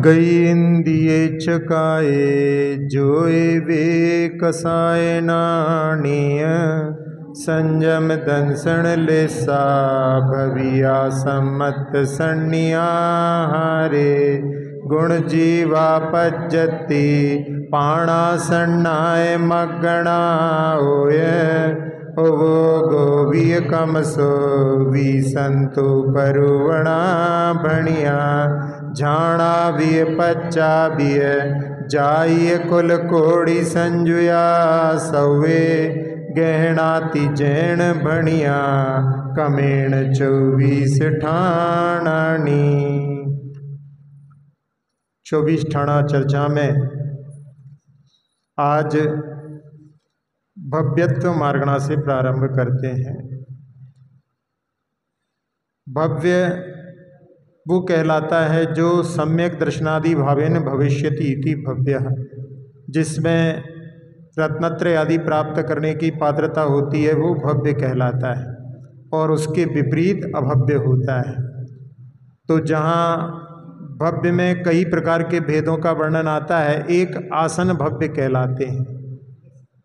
गई इंदिये चकाए जोए वे कसाए नाणीय संयम दंसण लेसा भविया सम्मत सन्निया हारे गुण जीवा पज्जति पाणा सन्नाय मगणा होय वो गोविय कमसो वी संतु परुवणा भणिया झाणा विय पच्चा विय जाइय कुल कोड़ी संजुया सवे गहनाति जैन भणिया कमेण 24 ठाणानी। 24 ठाणा चर्चा में आज भव्यत्व मार्गणा से प्रारंभ करते हैं। भव्य वो कहलाता है जो सम्यक दर्शनादि भावेन भविष्यति इति भव्यः, जिसमें रत्नत्रय आदि प्राप्त करने की पात्रता होती है, वो भव्य कहलाता है, और उसके विपरीत अभव्य होता है। तो जहाँ भव्य में कई प्रकार के भेदों का वर्णन आता है, एक आसन भव्य कहलाते हैं।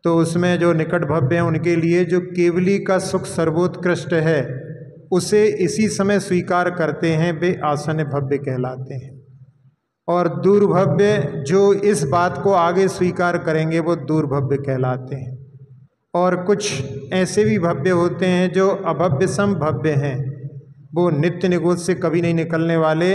तो उसमें जो निकट भव्य हैं उनके लिए जो केवली का सुख सर्वोत्कृष्ट है उसे इसी समय स्वीकार करते हैं, वे आसन भव्य कहलाते हैं। और दूरभव्य जो इस बात को आगे स्वीकार करेंगे वो दूरभव्य कहलाते हैं। और कुछ ऐसे भी भव्य होते हैं जो अभव्य समभव्य हैं, वो नित्य निगोद से कभी नहीं निकलने वाले,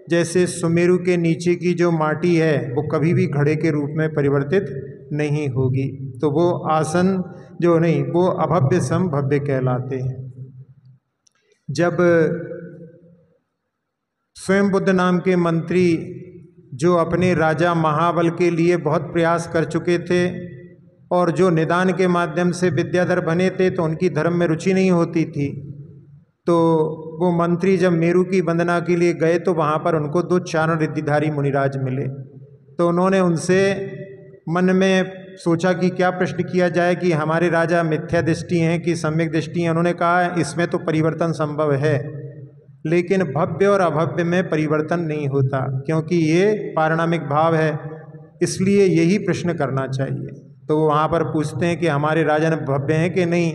जैसे सुमेरु के नीचे की जो माटी है वो कभी भी घड़े के रूप में परिवर्तित नहीं होगी, तो वो आसन जो नहीं, वो अभव्य समभव्य कहलाते हैं। जब स्वयं बुद्ध नाम के मंत्री जो अपने राजा महाबल के लिए बहुत प्रयास कर चुके थे और जो निदान के माध्यम से विद्याधर बने थे, तो उनकी धर्म में रुचि नहीं होती थी, तो वो मंत्री जब मेरु की वंदना के लिए गए तो वहाँ पर उनको 2 चारण रिद्धिधारी मुनिराज मिले। तो उन्होंने उनसे मन में सोचा कि क्या प्रश्न किया जाए कि हमारे राजा मिथ्या दृष्टि हैं कि सम्यक दृष्टि हैं। उन्होंने कहा इसमें तो परिवर्तन संभव है, लेकिन भव्य और अभव्य में परिवर्तन नहीं होता, क्योंकि ये पारिणामिक भाव है, इसलिए यही प्रश्न करना चाहिए। तो वो वहाँ पर पूछते हैं कि हमारे राजा भव्य हैं कि नहीं।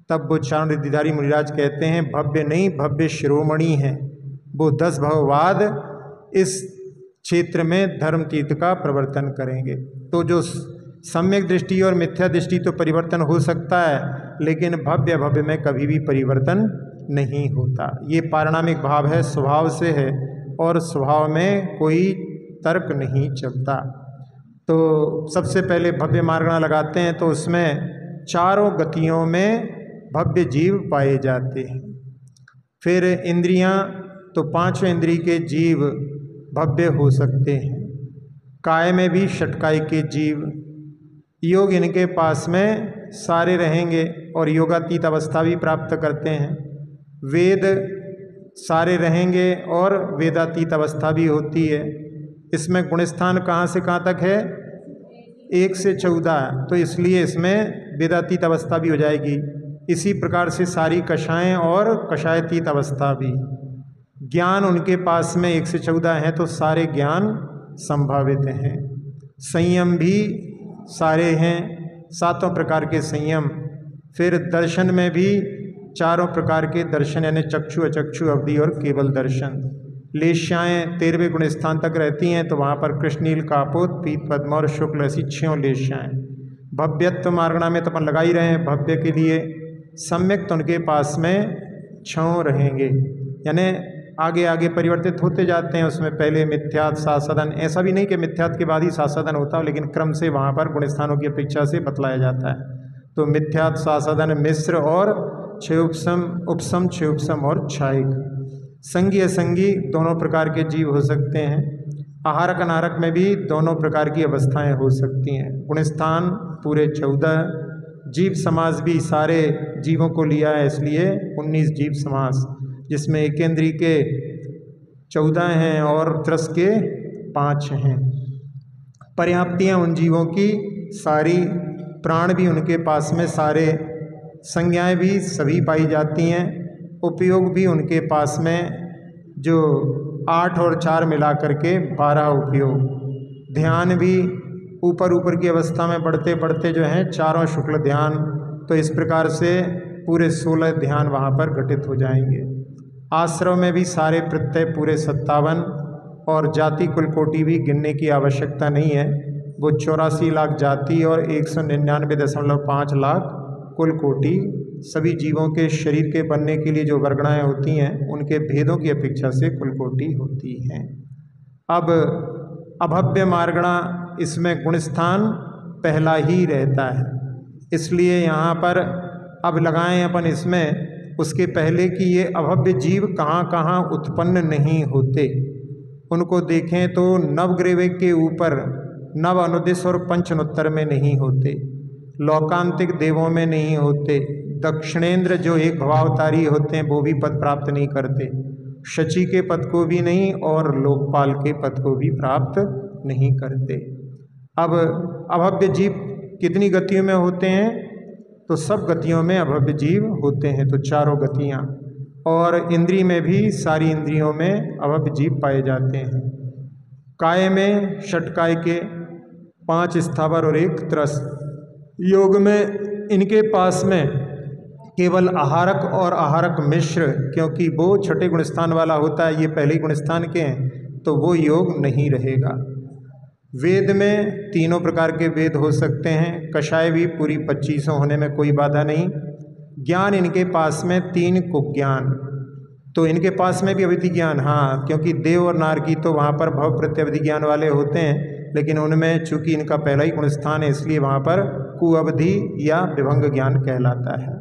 तब वो चारण रिद्धिधारी मुनिराज कहते हैं भव्य नहीं, भव्य शिरोमणि हैं, वो 10 भववाद इस क्षेत्र में धर्मतीर्थ का प्रवर्तन करेंगे। तो जो सम्यक दृष्टि और मिथ्या दृष्टि तो परिवर्तन हो सकता है, लेकिन भव्य भव्य में कभी भी परिवर्तन नहीं होता। ये पारिणामिक भाव है, स्वभाव से है, और स्वभाव में कोई तर्क नहीं चलता। तो सबसे पहले भव्य मार्गणा लगाते हैं, तो उसमें चारों गतियों में भव्य जीव पाए जाते हैं। फिर इंद्रियां, तो 5 इंद्रिय के जीव भव्य हो सकते हैं। काय में भी षटकाय के जीव, योग इनके पास में सारे रहेंगे और योगातीत अवस्था भी प्राप्त करते हैं। वेद सारे रहेंगे और वेदातीत अवस्था भी होती है। इसमें गुणस्थान कहाँ से कहाँ तक है? 1 से 14, तो इसलिए इसमें वेदातीत अवस्था भी हो जाएगी। इसी प्रकार से सारी कषाएं और कषायतीत अवस्था भी। ज्ञान उनके पास में 1 से 14 हैं, तो सारे ज्ञान संभावित हैं। संयम भी सारे हैं, 7 प्रकार के संयम। फिर दर्शन में भी 4 प्रकार के दर्शन, यानी चक्षु, अचक्षु, अवधि और केवल दर्शन। लेश्याएँ 13वें गुण स्थान तक रहती हैं, तो वहाँ पर कृष्णनील, कापोत, पीत, पद्म और शुक्ल, ऐसी 6 लेश्याएँ। भव्यत्व मार्गणा में तो अपन लगा ही रहे हैं। भव्य के लिए सम्यक तो उनके पास में 6 रहेंगे, यानी आगे आगे परिवर्तित होते जाते हैं। उसमें पहले मिथ्यात्, सासदन, ऐसा भी नहीं कि मिथ्यात् के बाद ही सासदन होता हो, लेकिन क्रम से वहाँ पर गुण स्थानों की अपेक्षा से बतलाया जाता है। तो मिथ्यात्, सासदन, मिश्र और क्षयोपसम, उपसम, क्षयोपसम और क्षायिक। संगी असंगी दोनों प्रकार के जीव हो सकते हैं। आहारक अनाहारक में भी दोनों प्रकार की अवस्थाएं हो सकती हैं। गुणस्थान पूरे 14, जीव समास भी सारे जीवों को लिया है, इसलिए 19 जीव समास, जिसमें एकेंद्री के 14 हैं और त्रस के 5 हैं। पर्याप्तियाँ उन जीवों की सारी, प्राण भी उनके पास में सारे, संज्ञाएं भी सभी पाई जाती हैं। उपयोग भी उनके पास में जो 8 और 4 मिला करके 12 उपयोग। ध्यान भी ऊपर ऊपर की अवस्था में बढ़ते बढ़ते जो है चारों शुक्ल ध्यान, तो इस प्रकार से पूरे 16 ध्यान वहाँ पर घटित हो जाएंगे। आश्रम में भी सारे प्रत्यय पूरे 57 और जाति कुल कोटि भी गिनने की आवश्यकता नहीं है। वो 84 लाख जाति और 199.5 लाख कुल कोटि सभी जीवों के शरीर के बनने के लिए जो वर्गणाएँ होती हैं उनके भेदों की अपेक्षा से कुल कोटि होती हैं। अब अभव्य मार्गणा, इसमें गुणस्थान पहला ही रहता है, इसलिए यहाँ पर अब लगाएं अपन इसमें उसके पहले कि ये अभव्य जीव कहाँ कहाँ उत्पन्न नहीं होते। उनको देखें तो नवग्रीव के ऊपर नव अनुदिश और पंचनोत्तर में नहीं होते, लोकांतिक देवों में नहीं होते, दक्षिणेंद्र जो एक भवावतारी होते हैं वो भी पद प्राप्त नहीं करते, शची के पद को भी नहीं और लोकपाल के पद को भी प्राप्त नहीं करते। अब अभव्य जीव कितनी गतियों में होते हैं, तो सब गतियों में अभव्य जीव होते हैं, तो चारों गतियाँ, और इंद्रिय में भी सारी इंद्रियों में अभव्य जीव पाए जाते हैं। काय में षटकाय के 5 स्थावर और 1 त्रस। योग में इनके पास में केवल आहारक और आहारक मिश्र, क्योंकि वो छठे गुणस्थान वाला होता है, ये पहले गुणस्थान के हैं, तो वो योग नहीं रहेगा। वेद में तीनों प्रकार के वेद हो सकते हैं, कषाय भी पूरी 25 होने में कोई बाधा नहीं। ज्ञान इनके पास में 3 कुज्ञान, तो इनके पास में भी अवधि ज्ञान, हाँ, क्योंकि देव और नारकी तो वहाँ पर भव प्रत्यवधि ज्ञान वाले होते हैं, लेकिन उनमें चूंकि इनका पहला ही गुणस्थान है इसलिए वहाँ पर कुअवधि या विभंग ज्ञान कहलाता है।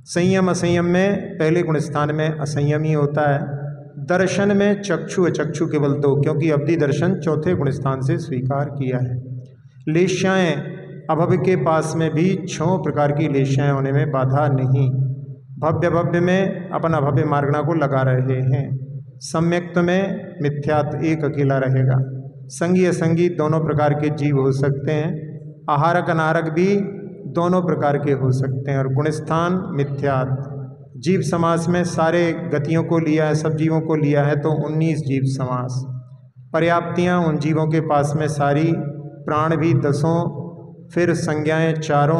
संयम असंयम में पहले गुणस्थान में असंयम ही होता है। दर्शन में चक्षु अचक्षु केवल 2, क्योंकि अवधि दर्शन चौथे गुणस्थान से स्वीकार किया है। लेश्याएँ अभव्य के पास में भी 6 प्रकार की लेश्याएँ होने में बाधा नहीं। भव्य भव्य में अपन अभव्य मार्गणा को लगा रहे हैं। सम्यक्त में मिथ्यात्व एक अकेला रहेगा। संगी असंगी दोनों प्रकार के जीव हो सकते हैं। आहारक अनारक भी दोनों प्रकार के हो सकते हैं। और गुणस्थान मिथ्यात्व। जीव समास में सारे गतियों को लिया है, सब जीवों को लिया है, तो 19 जीव समास। पर्याप्तियाँ उन जीवों के पास में सारी, प्राण भी 10, फिर संज्ञाएँ 4,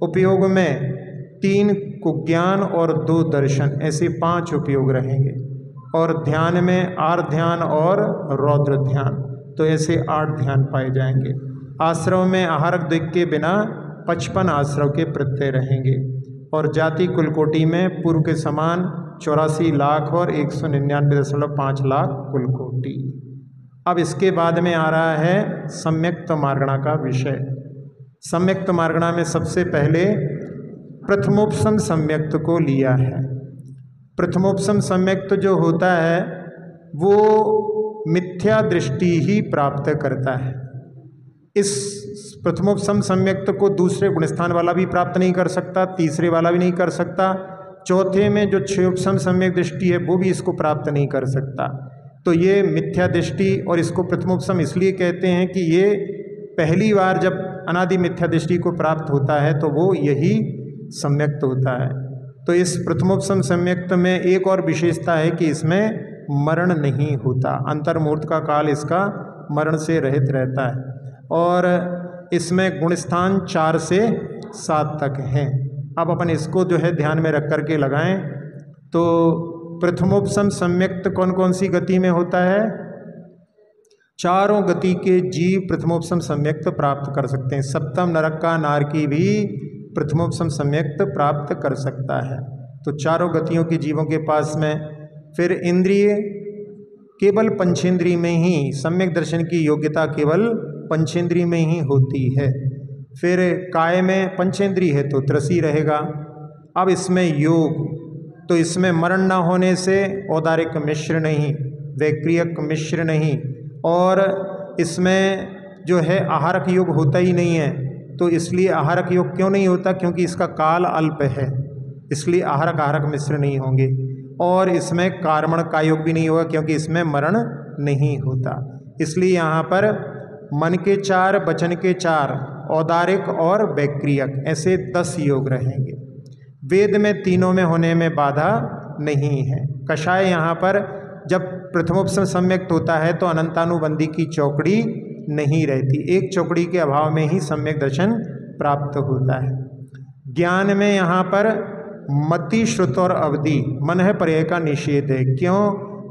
उपयोग में 3 कुज्ञान और 2 दर्शन, ऐसे 5 उपयोग रहेंगे। और ध्यान में आर ध्यान और रौद्र ध्यान, तो ऐसे 8 ध्यान पाए जाएंगे। आश्रव में आहारक दिक् के बिना 55 आश्रव के प्रत्यय रहेंगे। और जाति कुलकोटि में पूर्व के समान 84 लाख और 199.5 लाख कुलकोटि। अब इसके बाद में आ रहा है सम्यक्त मार्गणा का विषय। सम्यक्त मार्गणा में सबसे पहले प्रथमोपसम सम्यक्त को लिया है। प्रथमोपसम सम्यक्त जो होता है वो मिथ्या दृष्टि ही प्राप्त करता है। इस प्रथमोपसम सम्यक्त को दूसरे गुणस्थान वाला भी प्राप्त नहीं कर सकता, तीसरे वाला भी नहीं कर सकता, चौथे में जो क्षयोपसम सम्यक दृष्टि है वो भी इसको प्राप्त नहीं कर सकता। तो ये मिथ्या दृष्टि, और इसको प्रथमोपसम इसलिए कहते हैं कि ये पहली बार जब अनादि मिथ्या दृष्टि को प्राप्त होता है तो वो यही सम्यक्त होता है। तो इस प्रथमोपसम सम्यक्त में एक और विशेषता है कि इसमें मरण नहीं होता। अंतर्मूर्त का काल इसका मरण से रहित रहता है। और इसमें गुणस्थान 4 से 7 तक हैं। अब अपन इसको जो है ध्यान में रख करके लगाएं। तो प्रथमोपसम सम्यक्त कौन कौन सी गति में होता है? चारों गति के जीव प्रथमोपसम सम्यक्त प्राप्त कर सकते हैं। सप्तम नरक का नारकी भी प्रथमोपसम सम्यक्त प्राप्त कर सकता है। तो चारों गतियों के जीवों के पास में फिर इंद्रिय केवल पंचेंद्रिय में ही, सम्यक दर्शन की योग्यता केवल पंचेंद्रिय में ही होती है। फिर काय में पंचेंद्रिय है तो त्रसी रहेगा। अब इसमें योग, तो इसमें मरण न होने से औदारिक मिश्र नहीं, वैक्रियक मिश्र नहीं, और इसमें जो है आहारक योग होता ही नहीं है। तो इसलिए आहारक योग क्यों नहीं होता? क्योंकि इसका काल अल्प है, इसलिए आहारक आहारक मिश्र नहीं होंगे। और इसमें कार्मण का योग भी नहीं होगा क्योंकि इसमें मरण नहीं होता। इसलिए यहाँ पर मन के 4, वचन के 4, औदारिक और वैक्रियक, ऐसे 10 योग रहेंगे। वेद में तीनों में होने में बाधा नहीं है। कषाय यहाँ पर जब प्रथमोपसम सम्यक्त होता है तो अनंतानुबंधी की चौकड़ी नहीं रहती, एक चौकड़ी के अभाव में ही सम्यक दर्शन प्राप्त होता है। ज्ञान में यहाँ पर मति, श्रुत और अवधि मनः पर्याय का निषेध है। क्यों?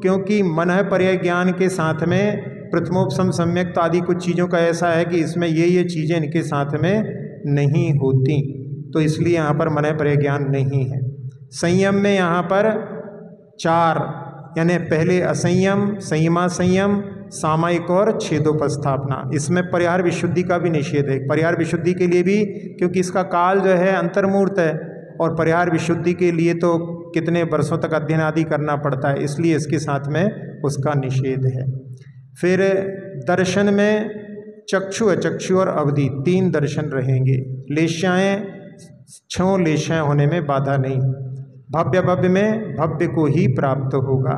क्योंकि मनः पर्याय ज्ञान के साथ में प्रथमोपसम सम्यक्त आदि कुछ चीज़ों का ऐसा है कि इसमें ये चीज़ें इनके साथ में नहीं होती, तो इसलिए यहाँ पर मनः पर्याय ज्ञान नहीं है। संयम में यहाँ पर 4 यानी पहले असंयम, संयमा संयम, सामायिक और छेदोपस्थापना, इसमें परिहार विशुद्धि का भी निषेध है। परिहार विशुद्धि के लिए भी, क्योंकि इसका काल जो है अंतर्मूर्त है और परिहार विशुद्धि के लिए तो कितने वर्षों तक अध्ययन आदि करना पड़ता है, इसलिए इसके साथ में उसका निषेध है। फिर दर्शन में चक्षु, अचक्षु और अवधि 3 दर्शन रहेंगे। लेशाएँ 6 लेशाएँ होने में बाधा नहीं। भव्य भव्य में भव्य को ही प्राप्त होगा।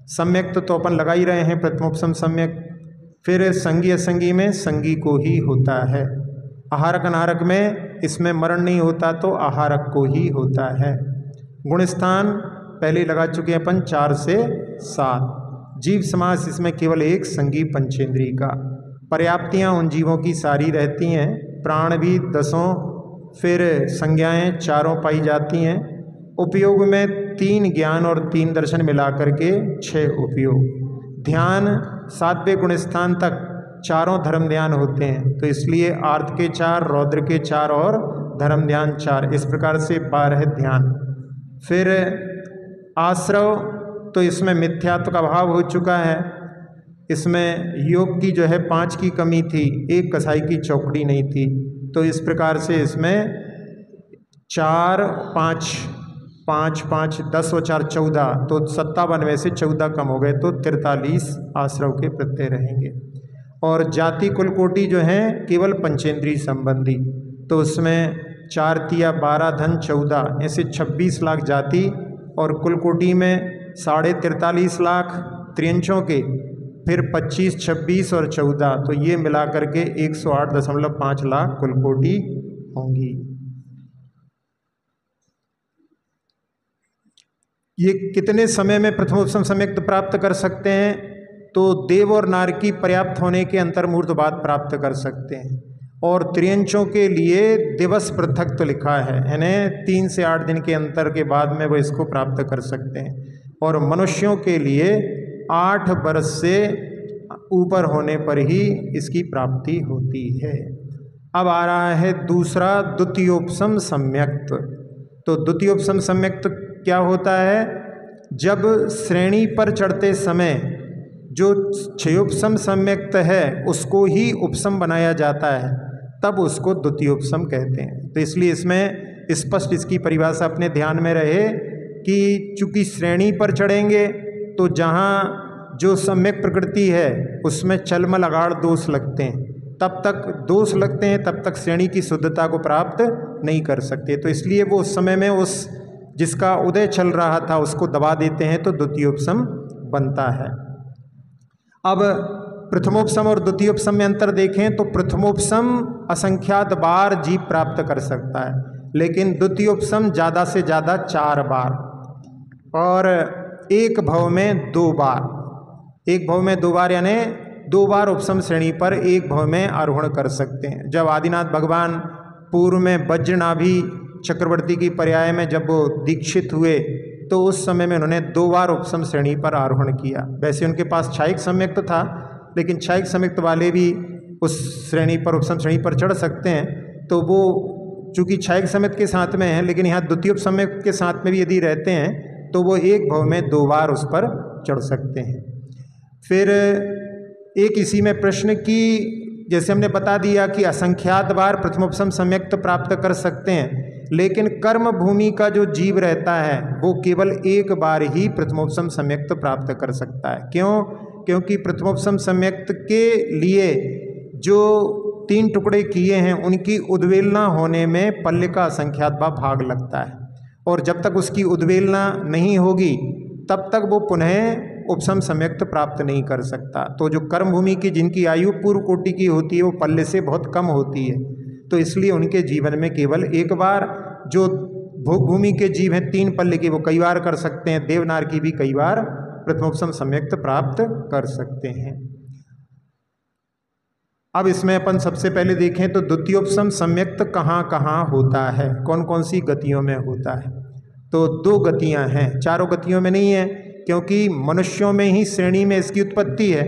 सम्यक्त तो अपन लगा ही रहे हैं प्रथमोपसम सम्यक। फिर संगी असंगी में संगी को ही होता है। आहारक अनाहारक में इसमें मरण नहीं होता तो आहारक को ही होता है। गुणस्थान पहले लगा चुके हैं अपन 4 से 7। जीव समास इसमें केवल एक संगी पंचेंद्री का। पर्याप्तियाँ उन जीवों की सारी रहती हैं, प्राण भी 10, फिर संज्ञाएँ 4 पाई जाती हैं। उपयोग में 3 ज्ञान और 3 दर्शन मिलाकर के 6 उपयोग। ध्यान 7वें गुणस्थान तक 4 धर्म ध्यान होते हैं, तो इसलिए आर्त के 4, रौद्र के 4 और धर्म ध्यान 4, इस प्रकार से 12 ध्यान। फिर आश्रव तो इसमें मिथ्यात्व का भाव हो चुका है। इसमें योग की जो है 5 की कमी थी, एक कसाई की चौकड़ी नहीं थी, तो इस प्रकार से इसमें 4, 5, 5, 5, 10 और 4 14, तो 57 में से 14 कम हो गए, तो 43 आश्रव के प्रत्यय रहेंगे। और जाति कुलकोटि जो हैं केवल पंचेंद्रीय संबंधी, तो उसमें 4 तिया 12 धन 14, ऐसे 26 लाख जाति, और कुलकोटि में 43.5 लाख त्रियंचों के, फिर 25, 26 और 14, तो ये मिला करके 108.5 लाख कुलकोटि होंगी। ये कितने समय में प्रथमोपसम सम्यक्त प्राप्त कर सकते हैं? तो देव और नारकी पर्याप्त होने के अंतर्मूर्त बाद प्राप्त कर सकते हैं। और त्रियंचों के लिए दिवस पृथक तो लिखा है, यानी 3 से 8 दिन के अंतर के बाद में वो इसको प्राप्त कर सकते हैं। और मनुष्यों के लिए 8 वर्ष से ऊपर होने पर ही इसकी प्राप्ति होती है। अब आ रहा है दूसरा द्वितीयोपसम सम्यक्त। तो द्वितीयोपसम सम्यक्त क्या होता है? जब श्रेणी पर चढ़ते समय जो क्षयोपसम सम्यक्त है उसको ही उपसम बनाया जाता है, तब उसको द्वितीयोपसम कहते हैं। तो इसलिए इसमें स्पष्ट इसकी परिभाषा अपने ध्यान में रहे कि चूंकि श्रेणी पर चढ़ेंगे तो जहाँ जो सम्यक प्रकृति है उसमें चलमल अगाड़ दोष लगते हैं, तब तक दोष लगते हैं, तब तक श्रेणी की शुद्धता को प्राप्त नहीं कर सकते। तो इसलिए वो उस समय में उस जिसका उदय चल रहा था उसको दबा देते हैं, तो द्वितीयोपसम बनता है। अब प्रथमोपसम और द्वितीयोपसम में अंतर देखें तो प्रथमोपसम असंख्यात बार जीव प्राप्त कर सकता है, लेकिन द्वितीयोपसम ज़्यादा से ज़्यादा 4 बार, और एक भव में 2 बार। एक भव में 2 बार यानी 2 बार उपसम श्रेणी पर एक भव में आरोहण कर सकते हैं। जब आदिनाथ भगवान पूर्व में वज्रनाभि चक्रवर्ती की पर्याय में जब वो दीक्षित हुए तो उस समय में उन्होंने 2 बार उपसम श्रेणी पर आरोहण किया। वैसे उनके पास क्षायिक सम्यक्त था, लेकिन क्षायिक सम्यक्त वाले भी उस श्रेणी पर उपसम श्रेणी पर चढ़ सकते हैं। तो वो चूँकि क्षायिक सम्यक्त के साथ में है, लेकिन यहाँ द्वितीयोपसम्यक्त के साथ में भी यदि रहते हैं तो वो एक भव में 2 बार उस पर चढ़ सकते हैं। फिर एक इसी में प्रश्न की, जैसे हमने बता दिया कि असंख्यात बार प्रथमोपसम सम्यक्त प्राप्त कर सकते हैं, लेकिन कर्म भूमि का जो जीव रहता है वो केवल एक बार ही प्रथमोपसम सम्यक्त प्राप्त कर सकता है। क्यों? क्योंकि प्रथमोपसम सम्यक्त के लिए जो 3 टुकड़े किए हैं उनकी उद्वेलना होने में पल्ले का असंख्यात भाग लगता है, और जब तक उसकी उद्वेलना नहीं होगी तब तक वो पुनः उपसम सम्यक्त प्राप्त नहीं कर सकता। तो जो कर्म भूमि की जिनकी आयु पूर्व कोटि की होती है वो पल्ले से बहुत कम होती है, तो इसलिए उनके जीवन में केवल एक बार, जो भोग भूमि के जीव हैं 3 पल्ले के वो कई बार कर सकते हैं, देवनार की भी कई बार प्रथमोपसम सम्यक्त प्राप्त कर सकते हैं। अब इसमें अपन सबसे पहले देखें तो द्वितीयोपसम सम्यक्त कहाँ कहाँ होता है, कौन कौन सी गतियों में होता है। तो 2 गतियाँ हैं, चारों गतियों में नहीं है, क्योंकि मनुष्यों में ही श्रेणी में इसकी उत्पत्ति है।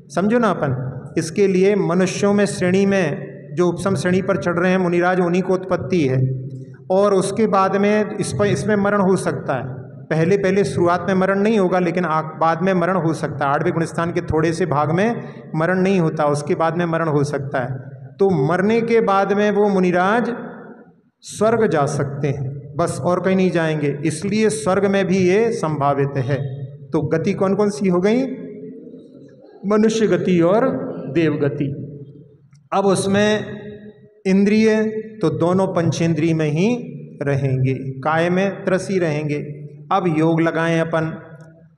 समझो ना अपन, इसके लिए मनुष्यों में श्रेणी में जो उपसम श्रेणी पर चढ़ रहे हैं मुनिराज, उन्हीं को उत्पत्ति है। और उसके बाद में इसमें मरण हो सकता है। पहले शुरुआत में मरण नहीं होगा, लेकिन बाद में मरण हो सकता है। 8वें गुणस्थान के थोड़े से भाग में मरण नहीं होता, उसके बाद में मरण हो सकता है। तो मरने के बाद में वो मुनिराज स्वर्ग जा सकते हैं, बस और कहीं नहीं जाएंगे, इसलिए स्वर्ग में भी ये संभावित है। तो गति कौन कौन सी हो गई? मनुष्य गति और देव गति। अब उसमें इंद्रिय तो दोनों पंचेंद्रिय में ही रहेंगे, काय में त्रसी रहेंगे। अब योग लगाएं अपन,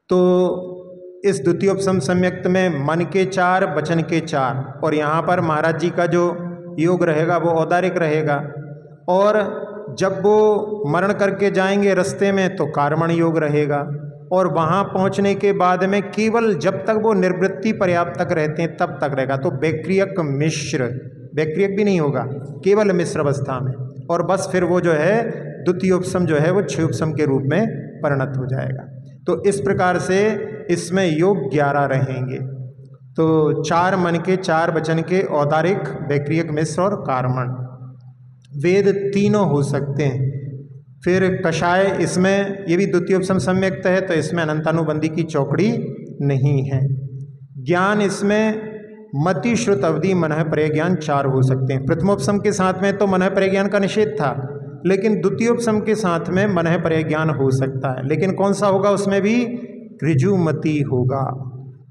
तो इस द्वितीयोपसम सम्यक्त में मन के 4, वचन के 4, और यहाँ पर महाराज जी का जो योग रहेगा वो औदारिक रहेगा। और जब वो मरण करके जाएंगे रास्ते में तो कार्मण योग रहेगा। और वहाँ पहुँचने के बाद में केवल जब तक वो निर्वृत्ति पर्याप्त तक रहते हैं तब तक रहेगा। तो वैक्रियक मिश्र, वैक्रियक भी नहीं होगा, केवल मिश्र अवस्था में। और बस फिर वो जो है द्वितीयोपसम जो है वो क्षयोपसम के रूप में परिणत हो जाएगा। तो इस प्रकार से इसमें योग 11 रहेंगे। तो 4 मन के, 4 वचन के, औदारिक, वैक्रियक मिश्र और कार्मण। वेद तीनों हो सकते हैं। फिर कषाय, इसमें ये भी द्वितीयोपसम सम्यक्त है, तो इसमें अनंतानुबंधी की चौकड़ी नहीं है। ज्ञान इसमें मति श्रुत अवधि मनः पर्य ज्ञान 4 हो सकते हैं। प्रथमोपसम के साथ में तो मनः पर्य ज्ञान का निषेध था, लेकिन द्वितीयोपसम के साथ में मनः पर्य ज्ञान हो सकता है। लेकिन कौन सा होगा? उसमें भी ऋजुमति होगा।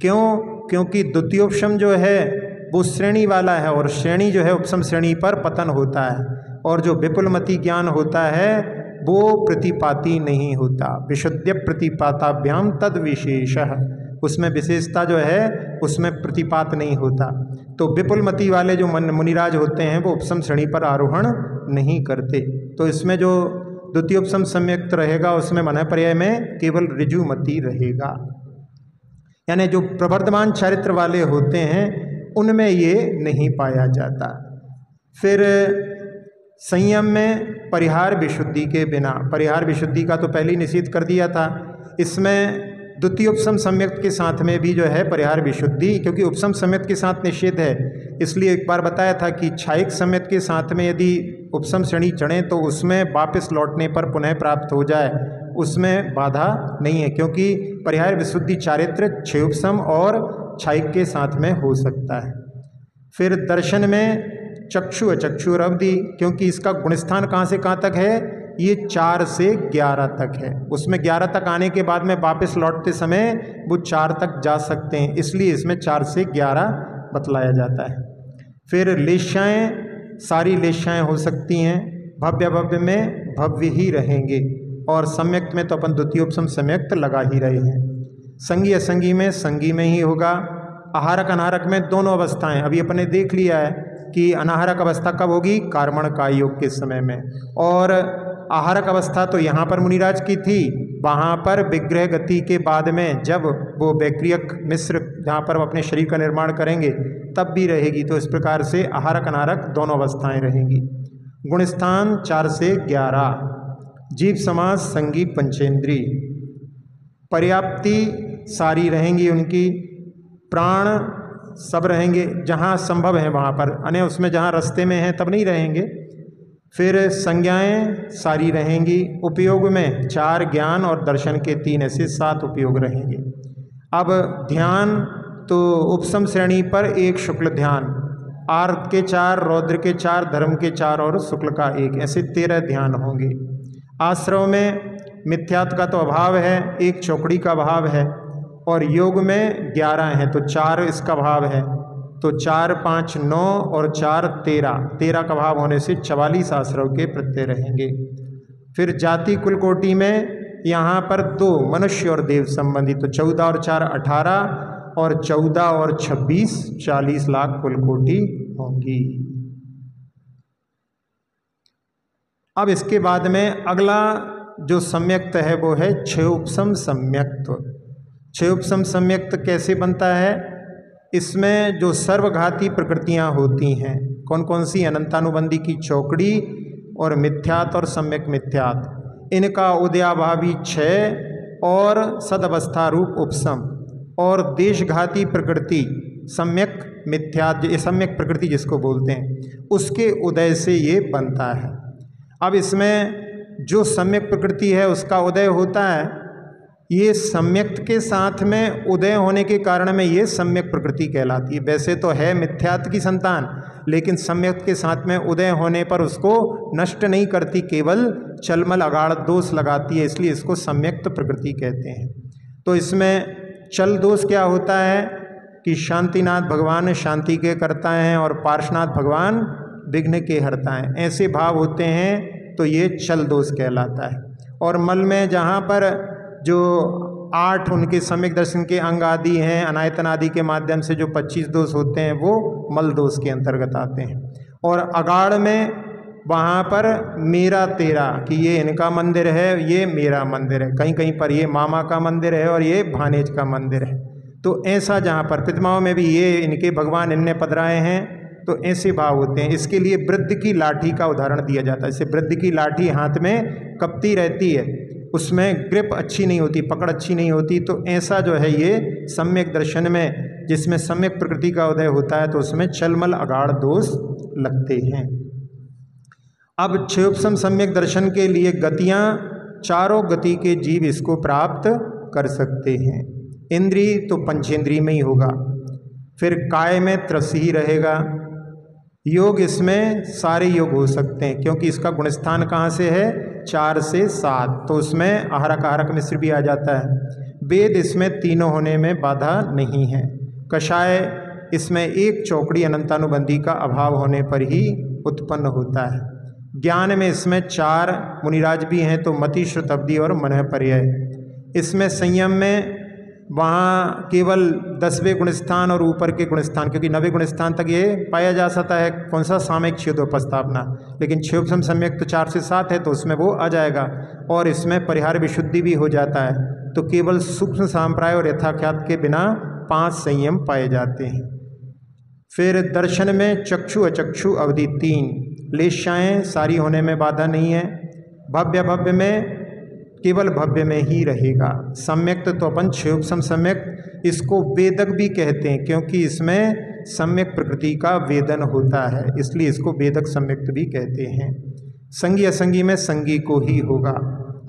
क्यों? क्योंकि द्वितीयोपसम जो है वो श्रेणी वाला है, और श्रेणी जो है उपसम श्रेणी पर पतन होता है। और जो विपुलमति ज्ञान होता है वो प्रतिपाती नहीं होता। विशुद्ध प्रतिपाताभ्याम तद विशेषः, उसमें विशेषता जो है उसमें प्रतिपात नहीं होता। तो विपुलमति वाले जो मुनिराज होते हैं वो उपसम श्रेणी पर आरोहण नहीं करते। तो इसमें जो द्वितीयोपसम सम्यक्त रहेगा उसमें मनः पर्याय में केवल ऋजुमति रहेगा। यानी जो प्रवर्धमान चारित्र वाले होते हैं उनमें ये नहीं पाया जाता। फिर संयम में परिहार विशुद्धि के बिना, परिहार विशुद्धि का तो पहले ही निषेध कर दिया था। इसमें द्वितीयोपसम सम्यक्त के साथ में भी जो है परिहार विशुद्धि, क्योंकि उपसम सम्यक्त के साथ निषेध है, इसलिए एक बार बताया था कि क्षायिक सम्यक्त के साथ में यदि उपसम श्रेणी चढ़ें तो उसमें वापस लौटने पर पुनः प्राप्त हो जाए, उसमें बाधा नहीं है, क्योंकि परिहार विशुद्धि चारित्र क्षयोपसम और क्षायिक के साथ में हो सकता है। फिर दर्शन में चक्षु अचक्षु अवधि, क्योंकि इसका गुणस्थान कहाँ से कहाँ तक है? ये 4 से 11 तक है। उसमें 11 तक आने के बाद में वापस लौटते समय वो 4 तक जा सकते हैं, इसलिए इसमें 4 से 11 बतलाया जाता है। फिर लेशाएँ, सारी लेशाएँ हो सकती हैं। भव्य भव्य में भव्य ही रहेंगे, और सम्यक्त में तो अपन द्वितीयोपसम सम्यक्त लगा ही रहे हैं। संगी असंगी में संगी में ही होगा। आहारक अनाहारक में दोनों अवस्थाएं अभी अपने देख लिया है कि अनाहारक अवस्था कब होगी? कार्मण का योग के समय में। और आहारक अवस्था तो यहाँ पर मुनिराज की थी, वहाँ पर विग्रह गति के बाद में जब वो वैक्रियक मिश्र जहाँ पर वो अपने शरीर का निर्माण करेंगे तब भी रहेगी। तो इस प्रकार से आहारक अनाहारक दोनों अवस्थाएं रहेंगी। गुणस्थान 4 से 11, जीव समास संगी पंचेंद्री, पर्याप्ति सारी रहेंगी उनकी, प्राण सब रहेंगे जहाँ संभव है वहाँ पर, अने उसमें जहाँ रास्ते में हैं तब नहीं रहेंगे। फिर संज्ञाएं सारी रहेंगी। उपयोग में 4 ज्ञान और दर्शन के 3 ऐसे 7 उपयोग रहेंगे। अब ध्यान तो उपसम श्रेणी पर 1 शुक्ल ध्यान, आर्त के 4, रौद्र के 4, धर्म के 4 और शुक्ल का 1, ऐसे 13 ध्यान होंगे। आश्रव में मिथ्यात्व का तो अभाव है, 1 चौकड़ी का भाव है, और योग में 11 हैं तो 4 इसका भाव है। तो 4, 5, 9 और 4, 13 का भाव होने से 44 आश्रव के प्रत्यय रहेंगे। फिर जाति कुल कोटि में यहाँ पर 2 मनुष्य और देव संबंधी, तो 14 और 4 18 और 14 और 26 40 लाख कुल कोटि होंगी। अब इसके बाद में अगला जो सम्यक्त है वो है क्षयोपसम सम्यक्त। क्षय उपशम सम्यक्त कैसे बनता है? इसमें जो सर्वघाती प्रकृतियां होती हैं, कौन कौन सी? अनंतानुबंधी की चौकड़ी और मिथ्यात और सम्यक मिथ्यात, इनका उदयाभावी क्षय और सदवस्था रूप उपशम और देशघाती प्रकृति सम्यक मिथ्यात, ये सम्यक प्रकृति जिसको बोलते हैं, उसके उदय से ये बनता है। अब इसमें जो सम्यक प्रकृति है उसका उदय होता है, ये सम्यक्त के साथ में उदय होने के कारण में ये सम्यक प्रकृति कहलाती है। वैसे तो है मिथ्यात की संतान, लेकिन सम्यक्त के साथ में उदय होने पर उसको नष्ट नहीं करती, केवल चलमल अगाढ़ दोष लगाती है, इसलिए इसको सम्यक्त प्रकृति कहते हैं। तो इसमें चल दोष क्या होता है कि शांतिनाथ भगवान शांति के करता है और पार्श्वनाथ भगवान विघ्न के हरता है, ऐसे भाव होते हैं, तो ये चल दोष कहलाता है। और मल में जहाँ पर जो 8 उनके सम्यक दर्शन के अंग आदि हैं, अनायतन आदि के माध्यम से जो 25 दोष होते हैं वो मल दोष के अंतर्गत आते हैं। और अगाड़ में वहाँ पर मेरा तेरा कि ये इनका मंदिर है, ये मेरा मंदिर है, कहीं कहीं पर ये मामा का मंदिर है और ये भानेज का मंदिर है। तो ऐसा जहाँ पर प्रतिमाओं में भी ये इनके भगवान इनने पधराए हैं, तो ऐसे भाव होते हैं। इसके लिए वृद्ध की लाठी का उदाहरण दिया जाता है। जैसे वृद्ध की लाठी हाथ में कपती रहती है, उसमें ग्रिप अच्छी नहीं होती, पकड़ अच्छी नहीं होती, तो ऐसा जो है ये सम्यक दर्शन में जिसमें सम्यक प्रकृति का उदय होता है, तो उसमें चलमल अगाढ़ दोष लगते हैं। अब क्षय उपशम सम्यक दर्शन के लिए गतियाँ, चारों गति के जीव इसको प्राप्त कर सकते हैं। इंद्रिय तो पंचेंद्रिय में ही होगा, फिर काय में त्रस ही रहेगा। योग इसमें सारे योग हो सकते हैं, क्योंकि इसका गुणस्थान कहाँ से है? 4 से 7, तो उसमें आहारक आहारक मिश्र भी आ जाता है। वेद इसमें तीनों होने में बाधा नहीं है। कषाय इसमें एक चौकड़ी अनंतानुबंधी का अभाव होने पर ही उत्पन्न होता है। ज्ञान में इसमें 4 मुनिराज भी हैं, तो मति, श्रुत, अवधि और मनः पर्याय। इसमें संयम में वहाँ केवल 10वें गुणस्थान और ऊपर के गुणस्थान, क्योंकि 9वें गुणस्थान तक ये पाया जा सकता है, कौन सा? सामयिक क्षयोपस्थापना। लेकिन क्षय उपशम सम्यक तो 4 से 7 है, तो उसमें वो आ जाएगा। और इसमें परिहार विशुद्धि भी हो जाता है, तो केवल सूक्ष्म सांप्राय और यथाख्यात के बिना 5 संयम पाए जाते हैं। फिर दर्शन में चक्षु, अचक्षु, अवधि 3, लेशाएँ सारी होने में बाधा नहीं है। भव्य, भव्य में केवल भव्य में ही रहेगा। सम्यक्त तो अपन क्षय उपशम सम्यक इसको वेदक भी कहते हैं, क्योंकि इसमें सम्यक प्रकृति का वेदन होता है, इसलिए इसको वेदक सम्यक्त भी कहते हैं। संगी असंगी में संगी को ही होगा।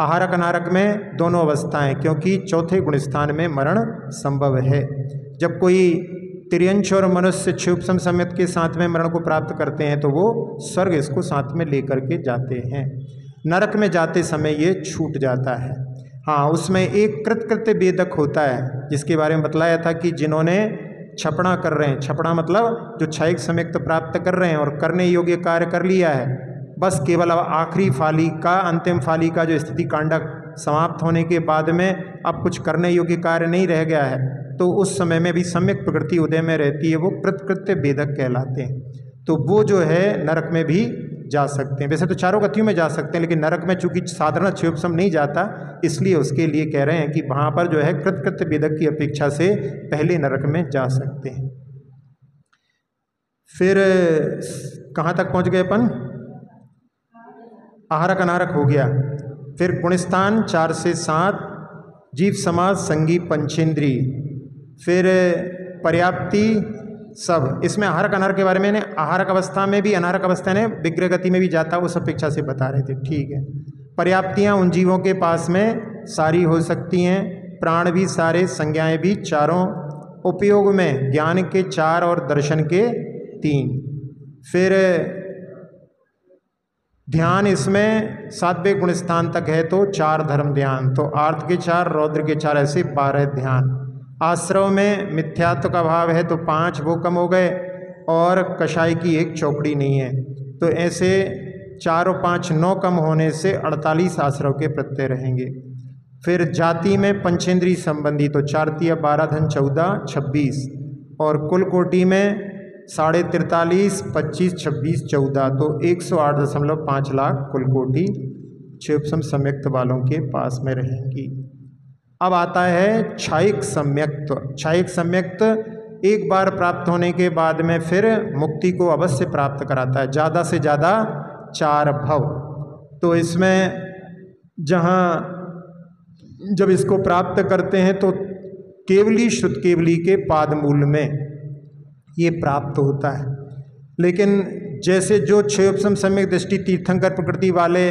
आहारक अनारक में दोनों अवस्थाएं, क्योंकि चौथे गुणस्थान में मरण संभव है। जब कोई तिर्यंश और मनुष्य क्षय उपशम सम्यक्त के साथ में मरण को प्राप्त करते हैं, तो वो स्वर्ग इसको साथ में लेकर के जाते हैं। नरक में जाते समय ये छूट जाता है। हाँ, उसमें एक कृतकृत्य वेदक होता है, जिसके बारे में बतलाया था कि जिन्होंने छपड़ा कर रहे हैं, छपड़ा मतलब जो क्षयिक सम्यक्त प्राप्त कर रहे हैं और करने योग्य कार्य कर लिया है, बस केवल अब आखिरी फाली का, अंतिम फाली का जो स्थिति कांडक समाप्त होने के बाद में अब कुछ करने योग्य कार्य नहीं रह गया है, तो उस समय में भी सम्यक प्रकृति उदय में रहती है, वो कृतकृत्य वेदक कहलाते हैं। तो वो जो है नरक में भी जा सकते हैं। वैसे तो चारों गतियों में जा सकते हैं, लेकिन नरक में चूंकि साधारण क्षय उपशम नहीं जाता, इसलिए उसके लिए कह रहे हैं कि वहाँ पर जो है कृतकृत्य वेदक की अपेक्षा से पहले नरक में जा सकते हैं। फिर कहाँ तक पहुँच गए अपन? आहारक अनारक हो गया। फिर गुणस्थान 4 से 7, जीव समाज, संगी, पंचेंद्री, फिर पर्याप्ति सब। इसमें आहारक अनारक के बारे में आहारक अवस्था में भी, अनारक अवस्था ने विग्रह गति में भी जाता, वो सब अपेक्षा से बता रहे थे। ठीक है। पर्याप्तियाँ उन जीवों के पास में सारी हो सकती हैं, प्राण भी सारे, संज्ञाएं भी चारों, उपयोग में ज्ञान के 4 और दर्शन के 3। फिर ध्यान इसमें 7वें गुणस्थान तक है, तो 4 धर्म ध्यान, तो आर्थ के 4, रौद्र के 4, ऐसे 12 ध्यान। आश्रव में मिथ्यात्व का भाव है, तो 5 वो कम हो गए, और कषाय की एक चौकड़ी नहीं है, तो ऐसे 4 और 5 9 कम होने से 48 आश्रव के प्रत्यय रहेंगे। फिर जाति में पंचेंद्रीय संबंधी, तो 4 तिया 12 धन 14 26, और कुल कोटि में 43.5 25 26 14, तो 108.5 लाख कुल कोटि क्षय उपशम सम्यक्त वालों के पास में रहेंगी। अब आता है क्षायिक सम्यक्त्व। क्षायिक सम्यक्त्व एक बार प्राप्त होने के बाद में फिर मुक्ति को अवश्य प्राप्त कराता है, ज़्यादा से ज़्यादा 4 भव। तो इसमें जहाँ जब इसको प्राप्त करते हैं तो केवली श्रुत केवली के पाद मूल में ये प्राप्त होता है। लेकिन जैसे जो क्षयोपम सम्यक दृष्टि तीर्थंकर प्रकृति वाले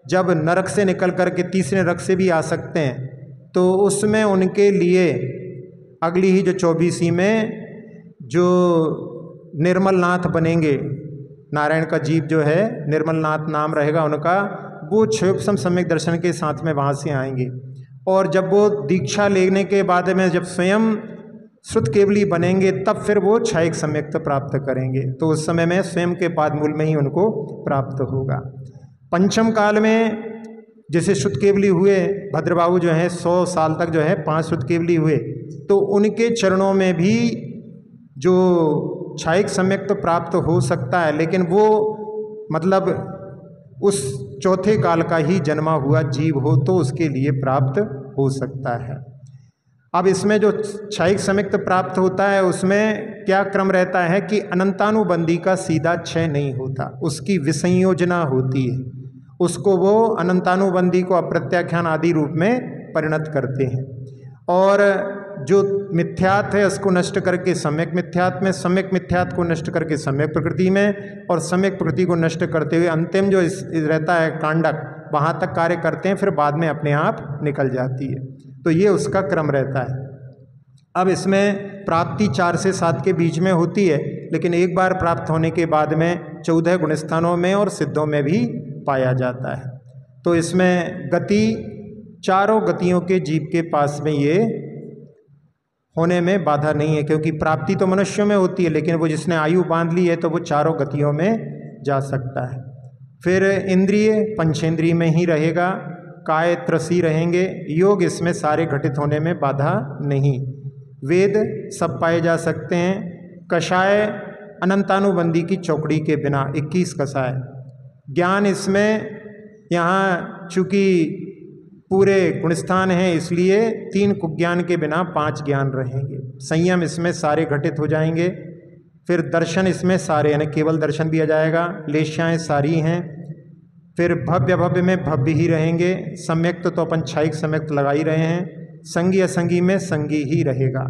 जब नरक से निकल कर के तीसरे नरक से भी आ सकते हैं, तो उसमें उनके लिए अगली ही जो 24वीं में जो निर्मल नाथ बनेंगे, नारायण का जीव जो है निर्मल नाथ नाम रहेगा उनका, वो क्षयोपम सम्यक दर्शन के साथ में वहाँ से आएंगे। और जब वो दीक्षा लेने के बाद में जब स्वयं श्रुत केवली बनेंगे तब फिर वो क्षायिक सम्यक्त्व प्राप्त करेंगे। तो उस समय में स्वयं के पाद मूल में ही उनको प्राप्त होगा। पंचम काल में जैसे श्रुत केवली हुए भद्रबाहु जो हैं 100 साल तक जो है 5 श्रुत केवली हुए, तो उनके चरणों में भी जो क्षायिक सम्यक्त्व प्राप्त हो सकता है, लेकिन वो मतलब उस चौथे काल का ही जन्मा हुआ जीव हो तो उसके लिए प्राप्त हो सकता है। अब इसमें जो क्षायिक सम्यक्त्व प्राप्त होता है उसमें क्या क्रम रहता है कि अनंतानुबंधी का सीधा क्षय नहीं होता, उसकी विसंयोजना होती है। उसको वो अनंतानुबंधी को अप्रत्याख्यान आदि रूप में परिणत करते हैं। और जो मिथ्यात्व है उसको नष्ट करके सम्यक मिथ्यात्व में, सम्यक मिथ्यात्व को नष्ट करके सम्यक प्रकृति में, और सम्यक प्रकृति को नष्ट करते हुए अंतिम जो रहता है कांडक, वहाँ तक कार्य करते हैं, फिर बाद में अपने आप निकल जाती है। तो ये उसका क्रम रहता है। अब इसमें प्राप्ति 4 से 7 के बीच में होती है, लेकिन एक बार प्राप्त होने के बाद में 14 गुणस्थानों में और सिद्धों में भी पाया जाता है। तो इसमें गति चारों गतियों के जीव के पास में ये होने में बाधा नहीं है, क्योंकि प्राप्ति तो मनुष्यों में होती है, लेकिन वो जिसने आयु बांध ली है तो वो चारों गतियों में जा सकता है। फिर इंद्रिय पंचेंद्रिय में ही रहेगा, काय त्रसी रहेंगे, योग इसमें सारे घटित होने में बाधा नहीं। वेद सब पाए जा सकते हैं। कषाय अनंतानुबंधी की चौकड़ी के बिना 21 कषाय। ज्ञान इसमें यहाँ चूँकि पूरे गुणस्थान हैं इसलिए 3 कुज्ञान के बिना 5 ज्ञान रहेंगे। संयम इसमें सारे घटित हो जाएंगे। फिर दर्शन इसमें सारे, यानी केवल दर्शन भी आ जाएगा, लेश्याएँ सारी हैं। फिर भव्य भव्य में भव्य ही रहेंगे। सम्यक्त तो अपन क्षायिक सम्यक्त लगा ही रहे हैं। संगी असंगी में संगी ही रहेगा।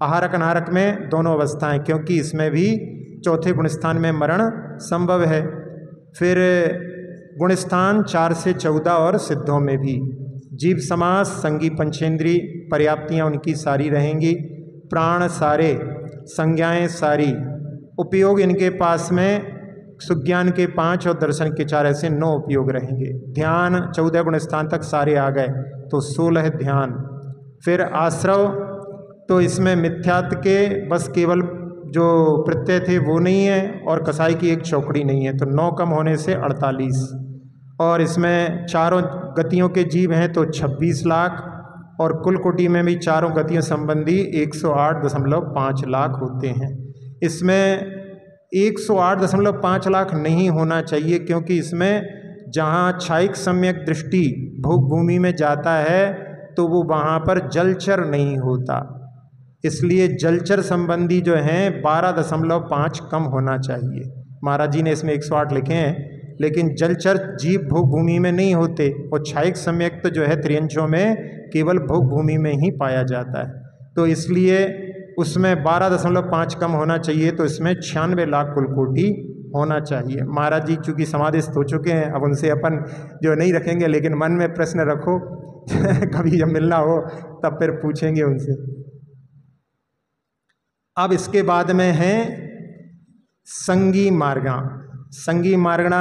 आहारक अनाहारक में दोनों अवस्थाएं, क्योंकि इसमें भी चौथे गुणस्थान में मरण संभव है। फिर गुणस्थान 4 से 14 और सिद्धों में भी जीव समास, संगी पंचेंद्री, पर्याप्तियाँ उनकी सारी रहेंगी। प्राण सारे, संज्ञाएँ सारी, उपयोग इनके पास में सुज्ञान के 5 और दर्शन के 4 ऐसे 9 उपयोग रहेंगे। ध्यान 14 गुणस्थान तक सारे आ गए तो 16 ध्यान। फिर आश्रव तो इसमें मिथ्यात्व के बस केवल जो प्रत्यय थे वो नहीं है, और कसाई की एक चौकड़ी नहीं है, तो 9 कम होने से 48। और इसमें चारों गतियों के जीव हैं तो 26 लाख, और कुल कोटि में भी चारों गतियों संबंधी 108.5 लाख होते हैं। इसमें 108.5 लाख नहीं होना चाहिए, क्योंकि इसमें जहाँ क्षायिक सम्यक दृष्टि भोग भूमि में जाता है तो वो वहाँ पर जलचर नहीं होता, इसलिए जलचर संबंधी जो हैं 12.5 कम होना चाहिए। महाराज जी ने इसमें 108 लिखे हैं, लेकिन जलचर जीव भोग भूमि में नहीं होते, और क्षायिक सम्यक तो जो है त्रियंशों में केवल भोग भूमि में ही पाया जाता है। तो इसलिए उसमें 12.5 कम होना चाहिए, तो इसमें 96 लाख कुल कोटि होना चाहिए। महाराज जी चूँकि समाधिस्थ हो चुके हैं, अब उनसे अपन जो नहीं रखेंगे, लेकिन मन में प्रश्न रखो कभी जब मिलना हो तब फिर पूछेंगे उनसे। अब इसके बाद में है संगी मार्गा। संगी मार्गणा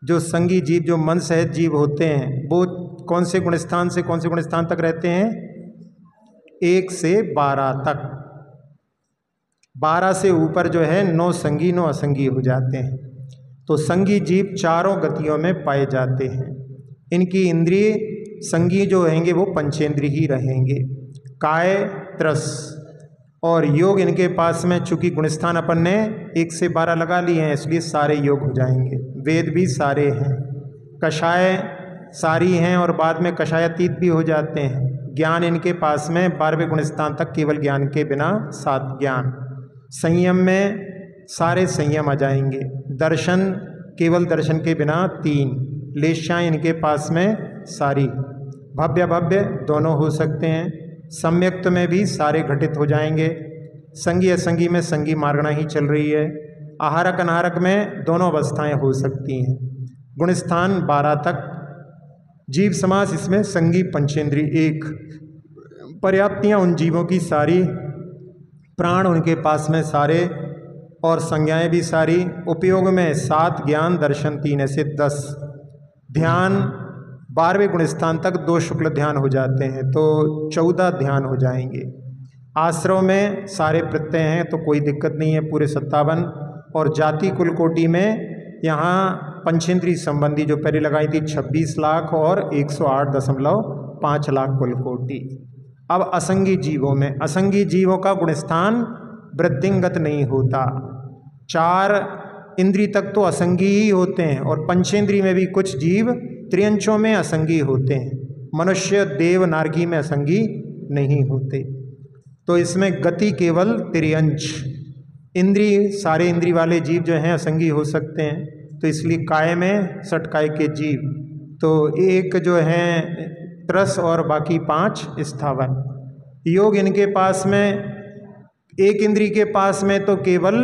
जो संगी जीव, जो मन सहित जीव होते हैं, वो कौन से गुणस्थान से कौन से गुणस्थान तक रहते हैं? 1 से 12 तक। 12 से ऊपर जो है 9 संगी 9 असंगी हो जाते हैं। तो संगी जीव चारों गतियों में पाए जाते हैं। इनकी इंद्रिय संगी जो रहेंगे वो पंचेंद्रिय ही रहेंगे। काय त्रस और योग इनके पास में, चूंकि गुणस्थान अपन ने 1 से 12 लगा लिए हैं इसलिए सारे योग हो जाएंगे। वेद भी सारे हैं। कषाय सारी हैं और बाद में कषायातीत भी हो जाते हैं। ज्ञान इनके पास में 12वें गुणस्थान तक केवल ज्ञान के बिना 7 ज्ञान। संयम में सारे संयम आ जाएंगे। दर्शन केवल दर्शन के बिना 3। लेशाएँ इनके पास में सारी। भव्य भव्य दोनों हो सकते हैं। सम्यक्त में भी सारे घटित हो जाएंगे। संगी असंगी में संगी मार्गणा ही चल रही है। आहारक अनाहारक में दोनों अवस्थाएं हो सकती हैं। गुणस्थान 12 तक। जीव समास इसमें संगी पंचेंद्री 1। पर्याप्तियाँ उन जीवों की सारी, प्राण उनके पास में सारे और संज्ञाएं भी सारी। उपयोग में 7 ज्ञान दर्शन 3 ऐसे 10। ध्यान 12वें गुणस्थान तक 2 शुक्ल ध्यान हो जाते हैं तो 14 ध्यान हो जाएंगे। आश्रव में सारे प्रत्यय हैं तो कोई दिक्कत नहीं है, पूरे 57। और जाति कुल कोटि में यहाँ पंचेंद्री संबंधी जो पहले लगाई थी 26 लाख और 108.5 लाख कुल कोटि। अब असंगी जीवों में, असंगी जीवों का गुणस्थान वृद्धिंगत नहीं होता। 4 इंद्री तक तो असंगी ही होते हैं और पंचेंद्री में भी कुछ जीव त्रियंचों में असंगी होते हैं। मनुष्य देव नारकी में असंगी नहीं होते। तो इसमें गति केवल त्रियंच। इंद्री, सारे इंद्री वाले जीव जो हैं असंगी हो सकते हैं, तो इसलिए काय में षटकाय के जीव तो 1 जो हैं त्रस और बाकी 5 स्थावर। योग इनके पास में 1 इंद्री के पास में तो केवल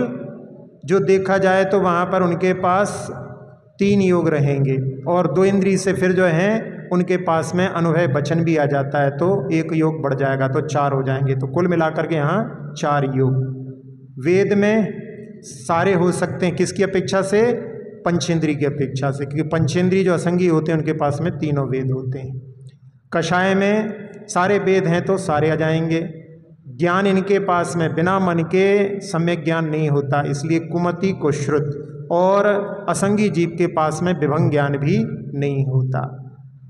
जो देखा जाए तो वहाँ पर उनके पास 3 योग रहेंगे और 2 इंद्री से फिर जो हैं उनके पास में अनुभव वचन भी आ जाता है तो 1 योग बढ़ जाएगा तो 4 हो जाएंगे। तो कुल मिलाकर के यहाँ 4 योग। वेद में सारे हो सकते हैं, किसकी अपेक्षा से? पंचेंद्री की अपेक्षा से, क्योंकि पंचेंद्री जो असंगी होते हैं उनके पास में तीनों वेद होते हैं। कषाय में सारे वेद हैं तो सारे आ जाएंगे। ज्ञान इनके पास में बिना मन के सम्यक ज्ञान नहीं होता, इसलिए कुमति को श्रुत, और असंगी जीव के पास में विभंग ज्ञान भी नहीं होता।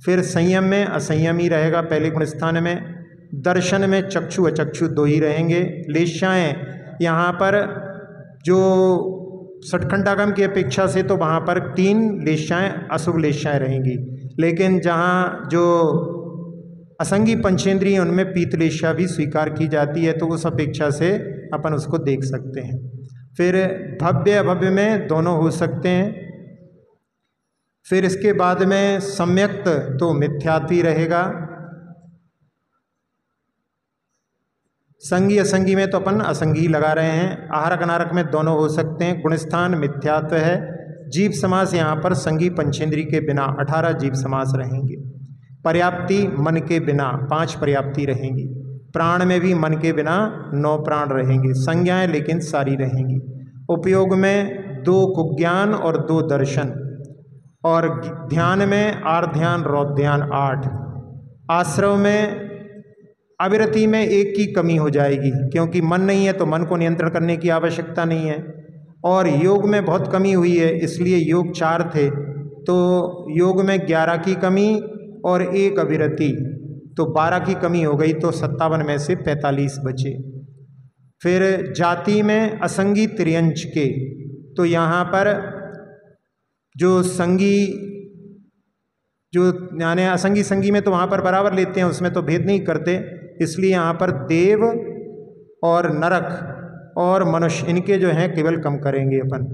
फिर संयम में असंयम ही रहेगा पहले गुणस्थान में। दर्शन में चक्षु अचक्षु 2 ही रहेंगे। लेशाएँ यहाँ पर जो षटखंडागम की अपेक्षा से तो वहाँ पर 3 लेशाएँ अशुभ लेशाएँ रहेंगी, लेकिन जहाँ जो असंगी पंचेंद्रिय उनमें पीतलेशा भी स्वीकार की जाती है तो उस अपेक्षा से अपन उसको देख सकते हैं। फिर भव्य अभव्य में दोनों हो सकते हैं। फिर इसके बाद में सम्यक्त तो मिथ्यात्व ही रहेगा। संगी असंगी में तो अपन असंगी लगा रहे हैं। आहारक अनारक में दोनों हो सकते हैं। गुणस्थान मिथ्यात्व है। जीव समास यहाँ पर संगी पंचेंद्री के बिना 18 जीव समास रहेंगे। पर्याप्ति मन के बिना 5 पर्याप्ति रहेंगी। प्राण में भी मन के बिना 9 प्राण रहेंगे। संज्ञाएं लेकिन सारी रहेंगी। उपयोग में 2 कुज्ञान और 2 दर्शन, और ध्यान में आर्ध ध्यान रौद्र ध्यान 8। आश्रव में अविरति में 1 की कमी हो जाएगी, क्योंकि मन नहीं है तो मन को नियंत्रण करने की आवश्यकता नहीं है। और योग में बहुत कमी हुई है, इसलिए योग 4 थे तो योग में 11 की कमी और 1 अविरति, तो 12 की कमी हो गई तो 57 में से 45 बचे। फिर जाति में असंगी त्रियंच के, तो यहाँ पर जो संगी जो यानी असंगी संगी में तो वहाँ पर बराबर लेते हैं, उसमें तो भेद नहीं करते, इसलिए यहाँ पर देव और नरक और मनुष्य इनके जो हैं केवल कम करेंगे अपन।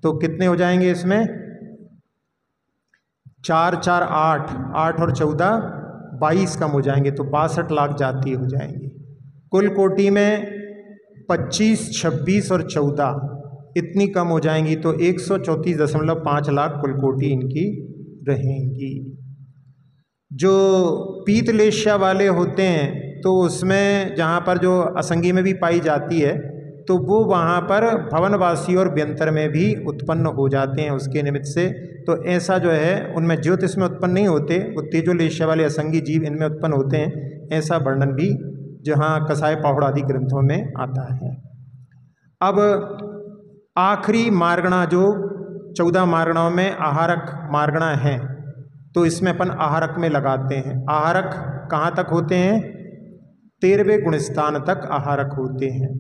तो कितने हो जाएंगे इसमें? 4 4 8, 8 और 14 22 कम हो जाएंगे तो 62 लाख जाति हो जाएंगे। कुल कोटि में 25, 26 और 14 इतनी कम हो जाएंगी तो 134.5 लाख कुल कोटि इनकी रहेंगी। जो पीतलेशा वाले होते हैं तो उसमें जहाँ पर जो असंगी में भी पाई जाती है तो वो वहाँ पर भवनवासी और व्यंतर में भी उत्पन्न हो जाते हैं उसके निमित्त से। तो ऐसा जो है उनमें ज्योतिष में उत्पन्न नहीं होते, वो तेजोलेशा वाले असंगी जीव इनमें उत्पन्न होते हैं, ऐसा वर्णन भी जहाँ कसाय पाहुड़ आदि ग्रंथों में आता है। अब आखिरी मार्गणा जो 14 मार्गणाओं में आहारक मार्गणा है तो इसमें अपन आहारक में लगाते हैं। आहारक कहाँ तक होते हैं? 13वें गुणस्थान तक आहारक होते हैं।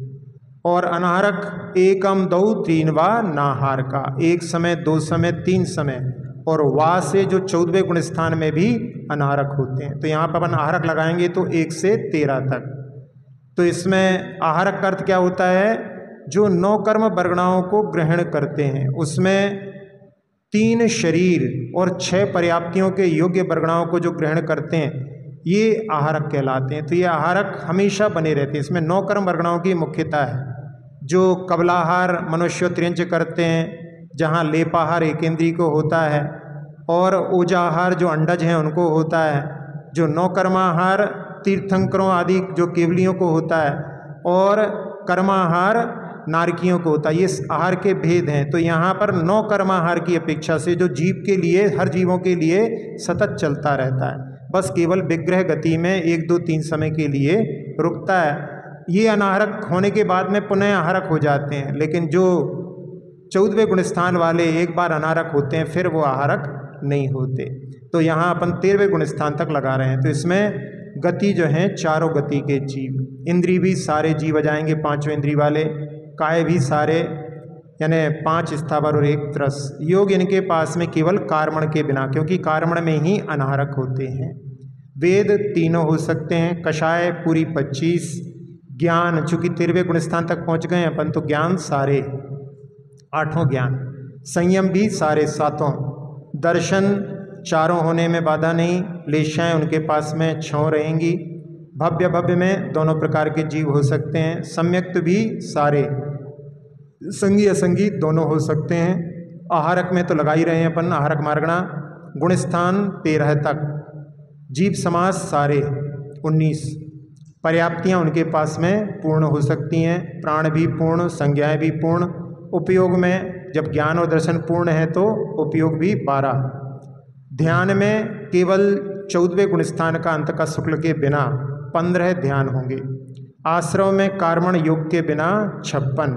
और अनाहारक एकम दौ तीन वा नाहार का, 1 समय 2 समय 3 समय, और वा से जो 14वें गुणस्थान में भी अनाहरक होते हैं। तो यहाँ पर अपन आहारक लगाएंगे तो 1 से 13 तक। तो इसमें आहारक का अर्थ क्या होता है? जो 9 कर्म वर्गणाओं को ग्रहण करते हैं उसमें 3 शरीर और 6 पर्याप्तियों के योग्य वर्गणाओं को जो ग्रहण करते हैं ये आहारक कहलाते हैं। तो ये आहारक हमेशा बने रहते हैं। इसमें 9 कर्म वर्गणाओं की मुख्यता है। जो कबलाहार मनुष्य त्रियंच करते हैं, जहाँ लेपाहार एकेंद्री को होता है, और ओजाहार जो अंडज हैं उनको होता है, जो 9 कर्माहार तीर्थंकरों आदि जो केवलियों को होता है, और कर्माहार नारकियों को होता है। ये आहार के भेद हैं। तो यहाँ पर 9 कर्माहार की अपेक्षा से जो जीव के लिए, हर जीवों के लिए सतत चलता रहता है, बस केवल विग्रह गति में 1, 2, 3 समय के लिए रुकता है। ये अनाहरक होने के बाद में पुनः आहारक हो जाते हैं। लेकिन जो 14वें गुणस्थान वाले एक बार अनाहरक होते हैं फिर वो आहारक नहीं होते। तो यहाँ अपन 13वें गुणस्थान तक लगा रहे हैं। तो इसमें गति जो है चारों गति के जीव, इंद्री भी सारे जीव आ जाएंगे 5वें इंद्री वाले, काय भी सारे, यानी 5 स्थावर और 1 त्रस। योग इनके पास में केवल कार्मण के बिना, क्योंकि कार्मण में ही अनाहरक होते हैं। वेद तीनों हो सकते हैं, कषाय पूरी 25, ज्ञान चूंकि 13वें गुणस्थान तक पहुंच गए अपन तो ज्ञान सारे 8 ज्ञान, संयम भी सारे 7, दर्शन चारों होने में बाधा नहीं, लेशाएँ उनके पास में 6 रहेंगी, भव्य भव्य में दोनों प्रकार के जीव हो सकते हैं, सम्यक्त भी सारे, संगी असंगी दोनों हो सकते हैं। आहारक में तो लगा ही रहे हैं अपन, आहारक मार्गणा गुणस्थान 13 तक, जीव समास सारे 19, पर्याप्तियाँ उनके पास में पूर्ण हो सकती हैं, प्राण भी पूर्ण, संज्ञाएँ भी पूर्ण, उपयोग में जब ज्ञान और दर्शन पूर्ण है तो उपयोग भी 12, ध्यान में केवल 14वें गुणस्थान का अंत का शुक्ल के बिना 15 ध्यान होंगे, आश्रव में कार्मण योग के बिना 56,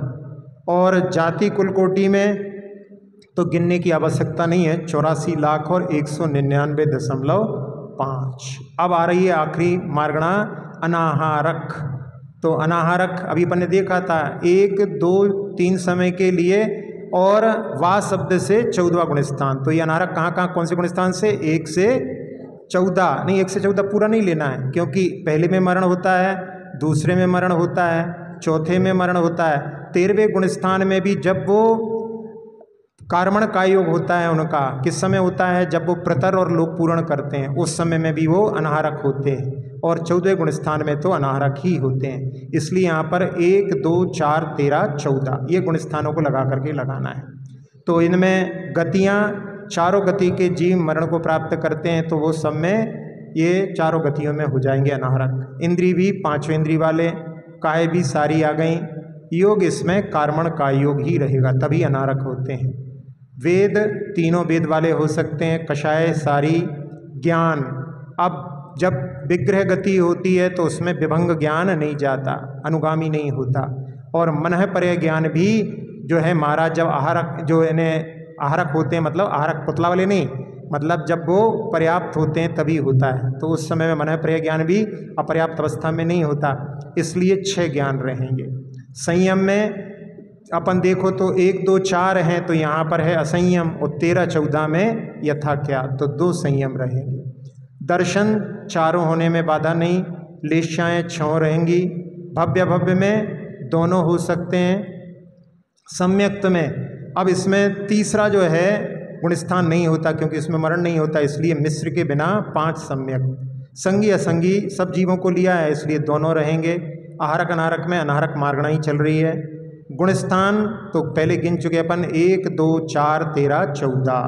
और जाति कुल कोटि में तो गिनने की आवश्यकता नहीं है, 84 लाख और 199.5। अब आ रही है आखिरी मार्गणा अनाहारक। तो अनाहारक अभी अपन ने देखा था 1, 2, 3 समय के लिए, और वा शब्द से 14वां गुणस्थान। तो ये अनाहारक कहाँ कहाँ कौन से गुणस्थान से? 1 से 14 नहीं, 1 से 14 पूरा नहीं लेना है, क्योंकि पहले में मरण होता है, दूसरे में मरण होता है, चौथे में मरण होता है, 13वें गुणस्थान में भी जब वो कार्मण का योग होता है उनका किस समय होता है? जब वो प्रतर और लोक पूर्ण करते हैं उस समय में भी वो अनाहारक होते हैं, और 14वें गुणस्थान में तो अनाहारक ही होते हैं। इसलिए यहाँ पर 1, 2, 4, 13, 14 ये गुणस्थानों को लगा करके लगाना है। तो इनमें गतियाँ, चारों गति के जीव मरण को प्राप्त करते हैं तो वो सब में ये चारों गतियों में हो जाएंगे अनाहारक। इंद्री भी 5वें इंद्री वाले, काय भी सारी आ गई, योग इसमें कार्मण का योग ही रहेगा, तभी अनाहारक होते हैं। वेद तीनों वेद वाले हो सकते हैं, कषाय सारी, ज्ञान अब जब विग्रह गति होती है तो उसमें विभंग ज्ञान नहीं जाता, अनुगामी नहीं होता, और मनः परय ज्ञान भी जो है महाराज जब आहारक जो इन्हें आहारक होते हैं, मतलब आहारक पुतला वाले नहीं, मतलब जब वो पर्याप्त होते हैं तभी होता है। तो उस समय में मनः परय ज्ञान भी अपर्याप्त अवस्था में नहीं होता, इसलिए 6 ज्ञान रहेंगे। संयम में अपन देखो तो 1, 2, 4 हैं, तो यहाँ पर है असंयम, और 13, 14 में यथा क्या, तो 2 संयम रहेंगे। दर्शन चारों होने में बाधा नहीं, लेशाएँ 6 रहेंगी, भव्य भव्य में दोनों हो सकते हैं, सम्यक्त में अब इसमें तीसरा जो है गुणस्थान नहीं होता क्योंकि इसमें मरण नहीं होता, इसलिए मिश्र के बिना 5 सम्यक, संगी असंगी सब जीवों को लिया है इसलिए दोनों रहेंगे। आहारक अनाहारक में अनाहारक मार्गणा ही चल रही है। गुणस्थान तो पहले गिन चुके अपन, 1, 2, 4, 13, 14,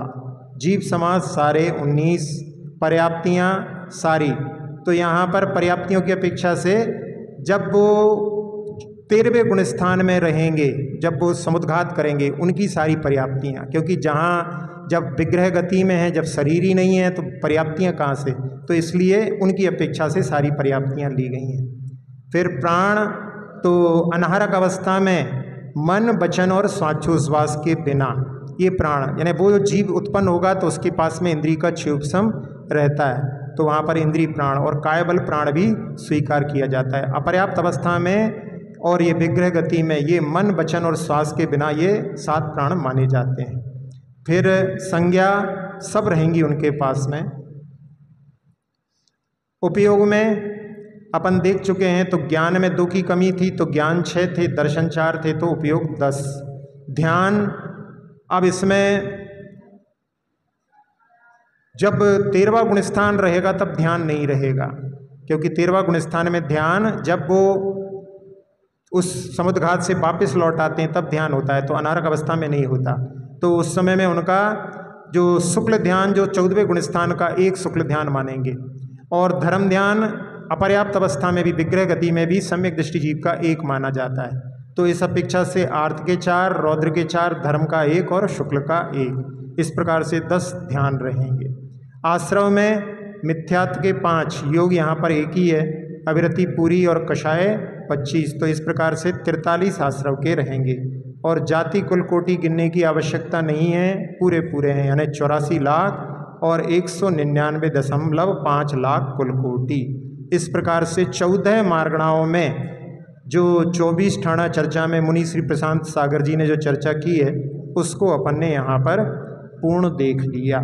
जीव समाज सारे 19, पर्याप्तियाँ सारी। तो यहाँ पर पर्याप्तियों की अपेक्षा से जब वो 13वें गुणस्थान में रहेंगे, जब वो समुद्घात करेंगे उनकी सारी पर्याप्तियाँ, क्योंकि जहाँ जब विग्रह गति में है, जब शरीर ही नहीं है तो पर्याप्तियाँ कहाँ से, तो इसलिए उनकी अपेक्षा से सारी पर्याप्तियाँ ली गई हैं। फिर प्राण तो अनाहारक अवस्था में मन वचन और स्वाच्छोश्वास के बिना ये प्राण, यानी वो जो जीव उत्पन्न होगा तो उसके पास में इंद्रिय का क्षयोपशम रहता है, तो वहाँ पर इंद्रिय प्राण और कायबल प्राण भी स्वीकार किया जाता है। अपर्याप्त अवस्था में और ये विग्रह गति में ये मन वचन और श्वास के बिना ये 7 प्राण माने जाते हैं। फिर संज्ञा सब रहेंगी उनके पास में, उपयोग में अपन देख चुके हैं, तो ज्ञान में 2 की कमी थी, तो ज्ञान 6 थे, दर्शन 4 थे, तो उपयोग 10। ध्यान, अब इसमें जब 13वां गुणस्थान रहेगा तब ध्यान नहीं रहेगा, क्योंकि 13वां गुणस्थान में ध्यान जब वो उस समुद्र घाट से वापस लौट आते हैं तब ध्यान होता है, तो अनारक अवस्था में नहीं होता। तो उस समय में उनका जो शुक्ल ध्यान, जो 14वें गुणस्थान का एक शुक्ल ध्यान मानेंगे। और धर्म ध्यान अपर्याप्त अवस्था में भी, विग्रह गति में भी सम्यक दृष्टि जीव का 1 माना जाता है। तो इस अपेक्षा से आर्त के 4, रौद्र के 4, धर्म का 1 और शुक्ल का 1, इस प्रकार से 10 ध्यान रहेंगे। आश्रव में मिथ्यात्व के 5, योग यहाँ पर 1 ही है, अविरति पूरी और कषाय 25, तो इस प्रकार से 43 आश्रव के रहेंगे। और जाति कुल कोटि गिनने की आवश्यकता नहीं है, पूरे पूरे हैं, यानी 84 लाख और 199.5 लाख कुल कोटि। इस प्रकार से 14 मार्गणाओं में जो 24 ठाणा चर्चा में मुनि श्री प्रशांत सागर जी ने जो चर्चा की है, उसको अपन ने यहाँ पर पूर्ण देख लिया।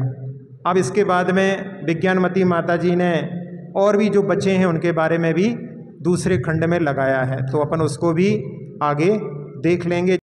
अब इसके बाद में विज्ञानमती माता जी ने और भी जो बचे हैं उनके बारे में भी दूसरे खंड में लगाया है, तो अपन उसको भी आगे देख लेंगे।